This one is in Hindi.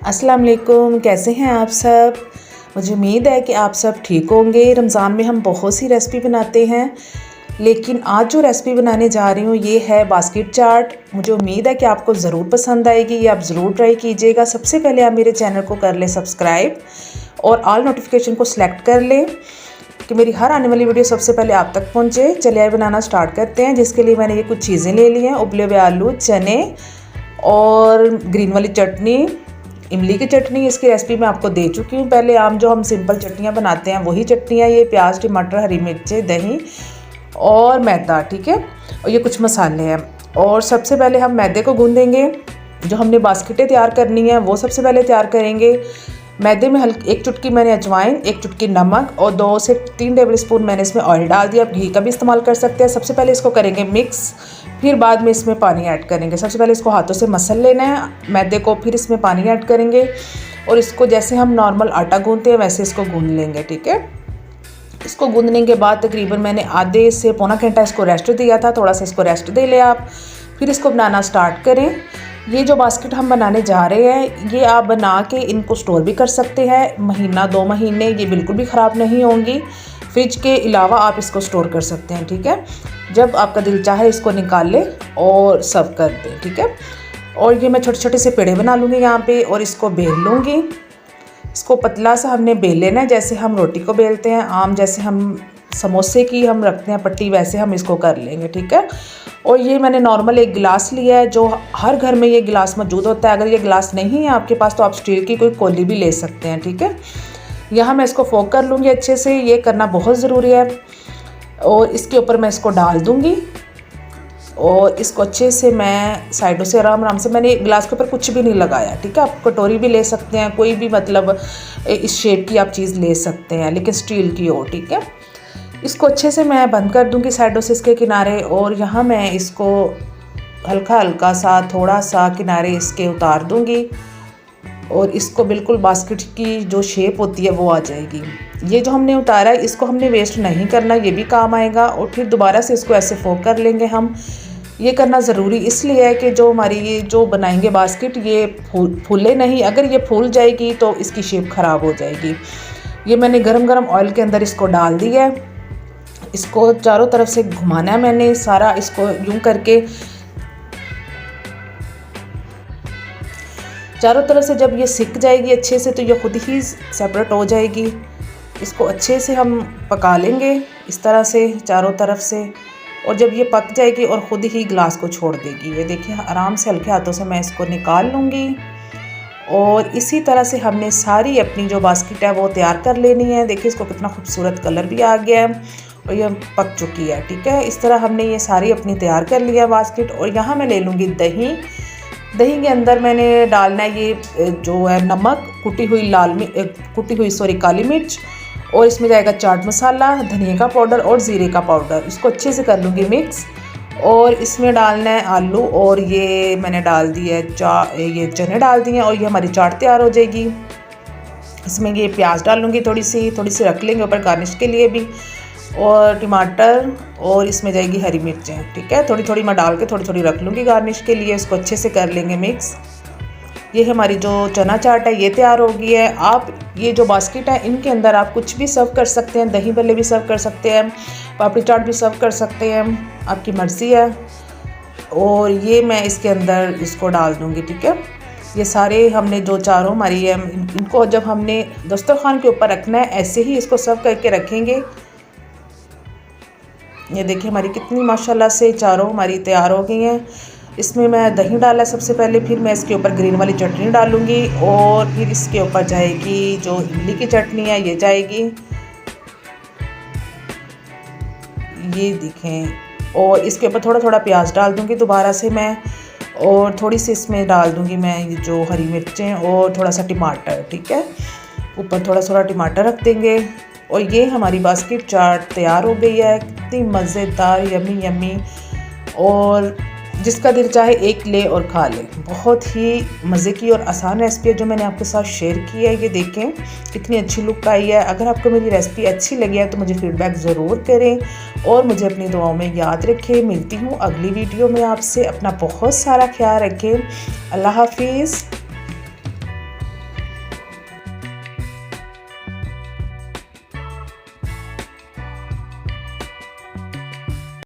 अस्सलाम वालेकुम, कैसे हैं आप सब। मुझे उम्मीद है कि आप सब ठीक होंगे। रमज़ान में हम बहुत सी रेसिपी बनाते हैं, लेकिन आज जो रेसिपी बनाने जा रही हूँ ये है बास्केट चाट। मुझे उम्मीद है कि आपको ज़रूर पसंद आएगी, ये आप ज़रूर ट्राई कीजिएगा। सबसे पहले आप मेरे चैनल को कर लें सब्सक्राइब और ऑल नोटिफिकेशन को सिलेक्ट कर लें कि मेरी हर आने वाली वीडियो सबसे पहले आप तक पहुँचे। चलिए आइए बनाना स्टार्ट करते हैं। जिसके लिए मैंने ये कुछ चीज़ें ले ली हैं, उबले हुए आलू, चने और ग्रीन वाली चटनी, इमली की चटनी। इसकी रेसिपी मैं आपको दे चुकी हूँ पहले। आम जो हम सिंपल चटनियाँ बनाते हैं वही चटनियाँ, ये प्याज, टमाटर, हरी मिर्चें, दही और मैदा, ठीक है। और ये कुछ मसाले हैं। और सबसे पहले हम मैदे को गूँधेंगे। जो हमने बास्केटें तैयार करनी है वो सबसे पहले तैयार करेंगे। मैदे में हल्की 1 चुटकी मैंने अजवाइन, 1 चुटकी नमक और 2 से 3 टेबल स्पून मैंने इसमें ऑयल डाल दिया। आप घी का भी इस्तेमाल कर सकते हैं। सबसे पहले इसको करेंगे मिक्स, फिर बाद में इसमें पानी ऐड करेंगे। सबसे पहले इसको हाथों से मसल लेना है मैदे को, फिर इसमें पानी ऐड करेंगे और इसको जैसे हम नॉर्मल आटा गूँधते हैं वैसे इसको गूँध लेंगे, ठीक है। इसको गूँधने के बाद तकरीबन मैंने आधे से पौना घंटा इसको रेस्ट दिया था। थोड़ा सा इसको रेस्ट दे लें आप, फिर इसको बनाना स्टार्ट करें। ये जो बास्केट हम बनाने जा रहे हैं ये आप बना के इनको स्टोर भी कर सकते हैं, महीना 2 महीने, ये बिल्कुल भी ख़राब नहीं होंगी। फ्रिज के अलावा आप इसको स्टोर कर सकते हैं, ठीक है। जब आपका दिल चाहे इसको निकाल लें और सर्व कर दें, ठीक है। और ये मैं छोटे छोटे से पेड़े बना लूँगी यहाँ पे और इसको बेल लूँगी। इसको पतला सा हमने बेल लेना है, जैसे हम रोटी को बेलते हैं, आम जैसे हम समोसे की हम रखते हैं पट्टी, वैसे हम इसको कर लेंगे, ठीक है। और ये मैंने नॉर्मल एक गिलास लिया है, जो हर घर में ये गिलास मौजूद होता है। अगर ये गिलास नहीं है आपके पास तो आप स्टील की कोई कौली भी ले सकते हैं, ठीक है। यहाँ मैं इसको फोक कर लूँगी अच्छे से, ये करना बहुत ज़रूरी है। और इसके ऊपर मैं इसको डाल दूँगी और इसको अच्छे से मैं साइडों से आराम आराम से, मैंने गिलास के ऊपर कुछ भी नहीं लगाया, ठीक है। आप कटोरी भी ले सकते हैं, कोई भी मतलब इस शेप की आप चीज़ ले सकते हैं, लेकिन स्टील की हो, ठीक है। इसको अच्छे से मैं बंद कर दूंगी साइडों से इसके किनारे। और यहाँ मैं इसको हल्का हल्का सा थोड़ा सा किनारे इसके उतार दूंगी और इसको बिल्कुल बास्केट की जो शेप होती है वो आ जाएगी। ये जो हमने उतारा है इसको हमने वेस्ट नहीं करना, ये भी काम आएगा। और फिर दोबारा से इसको ऐसे फोक कर लेंगे हम। ये करना ज़रूरी इसलिए है कि जो हमारी ये जो बनाएंगे बास्केट ये फूले नहीं। अगर ये फूल जाएगी तो इसकी शेप ख़राब हो जाएगी। ये मैंने गरम गरम ऑयल के अंदर इसको डाल दिया है। इसको चारों तरफ से घुमाना है मैंने सारा, इसको यूं करके चारों तरफ से। जब ये सिक जाएगी अच्छे से तो ये खुद ही सेपरेट हो जाएगी। इसको अच्छे से हम पका लेंगे इस तरह से चारों तरफ से। और जब ये पक जाएगी और ख़ुद ही गिलास को छोड़ देगी, ये देखिए आराम से हल्के हाथों से मैं इसको निकाल लूँगी। और इसी तरह से हमने सारी अपनी जो बास्केट है वो तैयार कर लेनी है। देखिए इसको कितना खूबसूरत कलर भी आ गया है और ये पक चुकी है, ठीक है। इस तरह हमने ये सारी अपनी तैयार कर लिया बास्केट। और यहाँ मैं ले लूँगी दही। दही के अंदर मैंने डालना है ये जो है नमक, कुटी हुई काली मिर्च, और इसमें जाएगा चाट मसाला, धनिया का पाउडर और ज़ीरे का पाउडर। इसको अच्छे से कर लूँगी मिक्स। और इसमें डालना है आलू, और ये मैंने डाल दिया है ये चने डाल दिए और ये हमारी चाट तैयार हो जाएगी। इसमें ये प्याज डाल लूँगी, थोड़ी सी रख लेंगे ऊपर गार्निश के लिए भी, और टमाटर, और इसमें जाएगी हरी मिर्चें, ठीक है। थोड़ी थोड़ी मैं डाल के थोड़ी रख लूँगी गार्निश के लिए। इसको अच्छे से कर लेंगे मिक्स। ये हमारी जो चना चाट है ये तैयार हो गई है। आप ये जो बास्केट है इनके अंदर आप कुछ भी सर्व कर सकते हैं, दही भल्ले भी सर्व कर सकते हैं, पापड़ी चाट भी सर्व कर सकते हैं, आपकी मर्ज़ी है। और ये मैं इसके अंदर इसको डाल दूँगी, ठीक है। ये सारे हमने जो चारों हमारी है इनको जब हमने दस्तरखान के ऊपर रखना है ऐसे ही इसको सर्व करके रखेंगे। ये देखिए हमारी कितनी माशाल्लाह से चारों हमारी तैयार हो गई हैं। इसमें मैं दही डाला सबसे पहले, फिर मैं इसके ऊपर ग्रीन वाली चटनी डालूँगी और फिर इसके ऊपर जाएगी जो इमली की चटनी है ये जाएगी, ये देखें। और इसके ऊपर थोड़ा थोड़ा प्याज डाल दूँगी दोबारा से मैं, और थोड़ी सी इसमें डाल दूँगी मैं ये जो हरी मिर्चें और थोड़ा सा टमाटर, ठीक है। ऊपर थोड़ा टमाटर रख देंगे। और ये हमारी बास्केट चाट तैयार हो गई है। कितनी मज़ेदार, यम्मी यम्मी, और जिसका दिल चाहे एक ले और खा ले। बहुत ही मज़े की और आसान रेसिपी है जो मैंने आपके साथ शेयर की है। ये देखें कितनी अच्छी लुक आई है। अगर आपको मेरी रेसिपी अच्छी लगी है तो मुझे फ़ीडबैक ज़रूर करें और मुझे अपनी दुआओं में याद रखें। मिलती हूँ अगली वीडियो में आपसे। अपना बहुत सारा ख्याल रखें। अल्लाह हाफिज़।